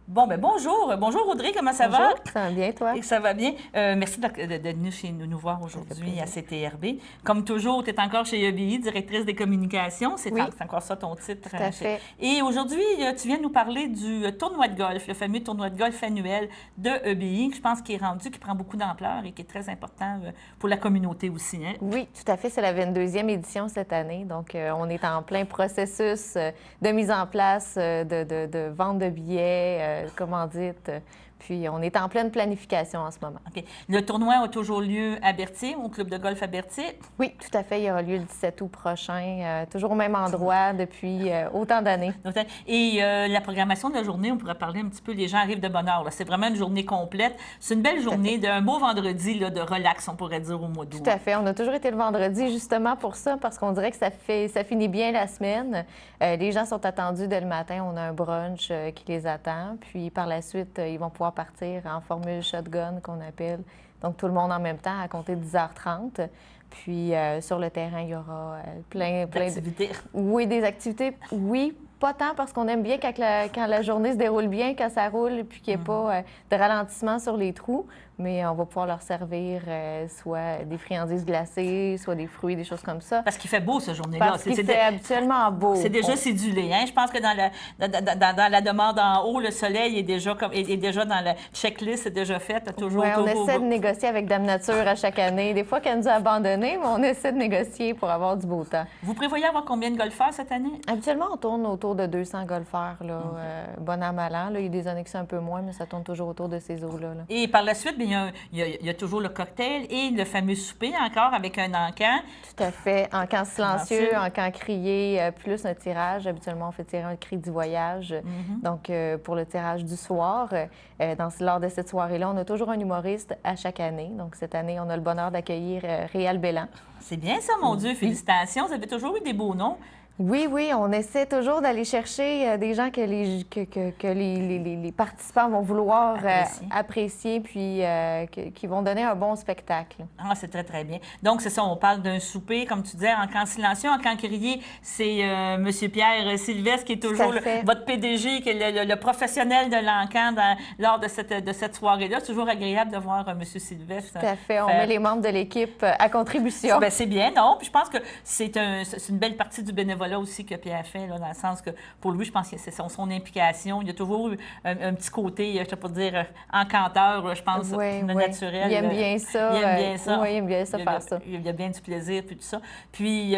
Bon, ben bonjour. Bonjour Audrey, comment ça va? Bonjour, ça va bien, toi? Et ça va bien. Merci d'être venue chez nous voir Ça fait aujourd'hui à plaisir. CTRB. Comme toujours, tu es encore chez EBI, directrice des communications. Oui, C'est encore ça ton titre. tout à fait. Et aujourd'hui, tu viens nous parler du tournoi de golf, le fameux tournoi de golf annuel de EBI, que je pense qu'il est rendu, qui prend beaucoup d'ampleur et qui est très important pour la communauté aussi. Hein? Oui, tout à fait. C'est la 22e édition cette année. Donc, on est en plein processus de mise en place de vente de billets, commandite. Puis, on est en pleine planification en ce moment. OK. Le tournoi a toujours lieu à Berthier, au club de golf à Berthier. Oui, tout à fait. Il aura lieu le 17 août prochain, toujours au même endroit depuis autant d'années. Et la programmation de la journée, on pourrait parler un petit peu, les gens arrivent de bonne heure. C'est vraiment une journée complète. C'est une belle journée, d'un beau vendredi là, de relax, on pourrait dire, au mois d'août. Tout à fait. On a toujours été le vendredi justement pour ça, parce qu'on dirait que ça finit bien la semaine. Les gens sont attendus dès le matin. On a un brunch qui les attend. Puis par la suite, ils vont pouvoir partir en formule shotgun qu'on appelle. Donc tout le monde en même temps à compter de 10h30. Puis sur le terrain, il y aura plein d'activités. Oui, des activités. Oui, pas tant parce qu'on aime bien quand la journée se déroule bien, quand ça roule, puis qu'il n'y ait pas de ralentissement sur les trous. Mais on va pouvoir leur servir soit des friandises glacées, soit des fruits, des choses comme ça. Parce qu'il fait beau, cette journée-là. Parce qu'il fait habituellement beau. C'est déjà cédulé. Hein? Je pense que dans la demande en haut, le soleil est déjà dans la checklist, c'est déjà fait. Oui, on essaie de négocier avec Dame Nature à chaque année. Des fois qu'elle nous a abandonnés, mais on essaie de négocier pour avoir du beau temps. Vous prévoyez avoir combien de golfeurs cette année? Habituellement, on tourne autour de 200 golfeurs, là, bon an, mal an. Là, il y a des années que c'est un peu moins, mais ça tourne toujours autour de ces eaux-là. Là. Et par la suite, bien, il y a toujours le cocktail et le fameux souper encore avec un encan. Tout à fait. Encan silencieux, encan crié, plus un tirage. Habituellement, on fait tirer un cri du voyage. Donc, pour le tirage du soir, lors de cette soirée-là, on a toujours un humoriste à chaque année. Donc, cette année, on a le bonheur d'accueillir Réal Bellan. C'est bien ça, mon Dieu. Félicitations. Vous avez toujours eu des beaux noms. Oui, oui, on essaie toujours d'aller chercher des gens que les participants vont vouloir apprécier puis qui vont donner un bon spectacle. Ah, c'est très, très bien. Donc, c'est ça, on parle d'un souper, comme tu disais, en camp silencieux, en camp crié. C'est M. Pierre Sylvestre qui est toujours votre PDG, qui est le professionnel de l'encan lors de cette soirée-là. C'est toujours agréable de voir M. Sylvestre. Tout à fait. On met les membres de l'équipe à contribution. Bien, c'est bien, non? Puis je pense que c'est une belle partie du bénévolat aussi que Pierre fait, là, dans le sens que pour lui, je pense que c'est son implication. Il y a toujours eu un petit côté, je ne sais pas dire, encanteur, je pense, naturel. Il aime bien ça. Il aime bien ça. Oui, il aime bien ça, faire ça. Il y a bien du plaisir, puis tout ça. Puis,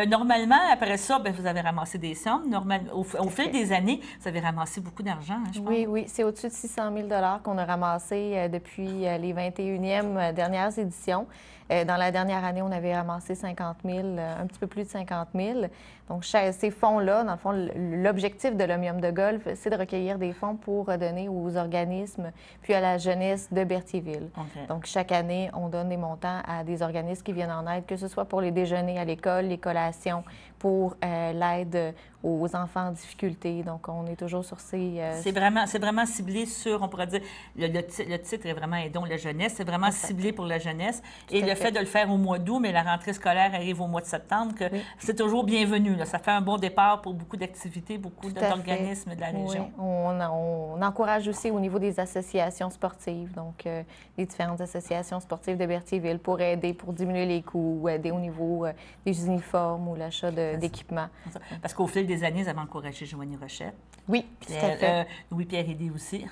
normalement, après ça, bien, vous avez ramassé des sommes. Au fil des années, vous avez ramassé beaucoup d'argent, hein, je pense. Oui, oui. C'est au-dessus de 600 000 qu'on a ramassé depuis les 21e dernières éditions. Dans la dernière année, on avait ramassé 50 000, un petit peu plus de 50 000. Donc, ces fonds-là, dans le fond, l'objectif de l'Omnium de golf, c'est de recueillir des fonds pour redonner aux organismes puis à la jeunesse de Berthierville. Okay. Donc, chaque année, on donne des montants à des organismes qui viennent en aide, que ce soit pour les déjeuners à l'école, les collations, pour l'aide aux enfants en difficulté. Donc, on est toujours sur ces... C'est vraiment ciblé sur, on pourrait dire, le titre est vraiment « Aidons la jeunesse ». C'est vraiment ciblé pour la jeunesse. Et le fait de le faire au mois d'août, mais la rentrée scolaire arrive au mois de septembre, que c'est toujours bienvenu. Là. Ça fait un bon départ pour beaucoup d'activités, beaucoup d'organismes de la région. Oui. On encourage aussi au niveau des associations sportives, donc les différentes associations sportives de Berthierville pour aider, pour diminuer les coûts, ou aider au niveau des uniformes ou l'achat d'équipements. Parce qu'au fil des années, vous avez encouragé Joanie Rochette. Oui, tout à fait. Louis-Pierre Hédé aussi.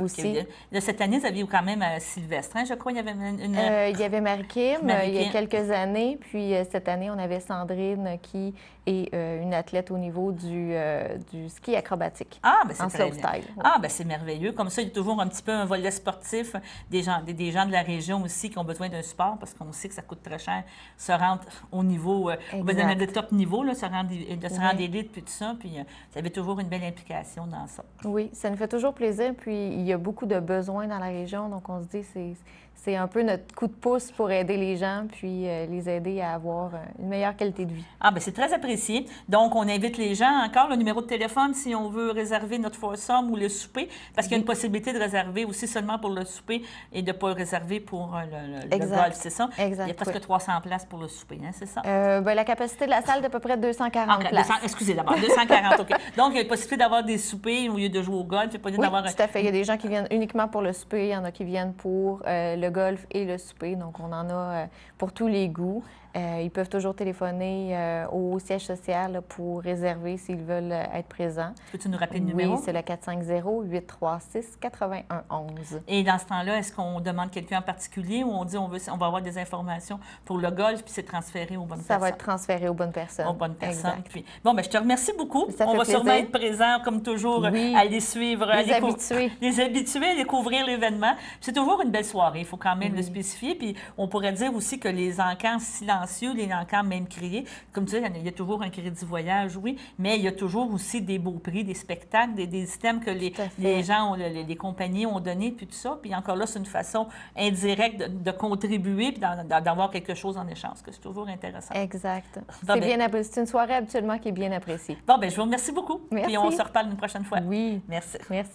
Là, cette année, vous aviez quand même Sylvestre, hein, je crois. Il y avait il y avait Marie-Kim il y a quelques années. Puis cette année, on avait Sandrine qui est une athlète au niveau du ski acrobatique. Ah, bien, c'est en très bien. slopestyle. Ah, bien, c'est merveilleux. Comme ça, il y a toujours un petit peu un volet sportif. Des gens de la région aussi qui ont besoin d'un sport parce qu'on sait que ça coûte très cher se rendre au niveau, le top niveau, là, se rendre élite, puis tout ça. Puis vous avez toujours une belle implication dans ça. Oui, ça nous fait toujours plaisir. Puis il y a beaucoup de besoins dans la région. Donc on se dit c'est un peu notre coup de pouce pour aider les gens puis les aider à avoir une meilleure qualité de vie. Ah, bien, c'est très apprécié. Donc, on invite les gens, encore le numéro de téléphone si on veut réserver notre foursome ou le souper, parce qu'il y a une possibilité de réserver aussi seulement pour le souper et de ne pas réserver pour le golf, c'est ça? Exact. Il y a presque 300 places pour le souper, hein, c'est ça? La capacité de la salle est d'à peu près 240 places. Excusez d'abord, 240 40, OK. Donc, il y a la possibilité d'avoir des soupers au lieu de jouer au golf. Il y a possibilité Oui, d'avoir... tout à fait. Il y a des gens qui viennent uniquement pour le souper. Il y en a qui viennent pour le golf et le souper. Donc, on en a pour tous les goûts. Ils peuvent toujours téléphoner au siège social là, pour réserver s'ils veulent être présents. Peux-tu nous rappeler le numéro? Oui, c'est le 450-836-8111. Et dans ce temps-là, est-ce qu'on demande quelqu'un en particulier ou on dit on va avoir des informations pour le golf puis c'est transféré aux bonnes personnes? Ça va être transféré aux bonnes personnes. Aux bonnes personnes. Exact. Puis, bon, ben, je te remercie beaucoup. Ça On fait va plaisir. sûrement être présents, comme toujours, Oui. à les suivre. Les habitués. Les habitués, à découvrir l'événement. C'est toujours une belle soirée, il faut quand même le spécifier. Puis on pourrait dire aussi que les encans silencieux, les encans même criés, comme tu dis, il y a toujours un crédit voyage, oui, mais il y a toujours aussi des beaux prix, des spectacles, des items que les gens, les compagnies ont donnés, puis tout ça. Puis encore là, c'est une façon indirecte de contribuer puis d'avoir quelque chose en échange, que c'est toujours intéressant. Exact. Bon, C'est une soirée habituellement qui est bien appréciée. Bon, ben je vous remercie beaucoup. Merci. Puis on se reparle une prochaine fois. Oui. Merci. Merci.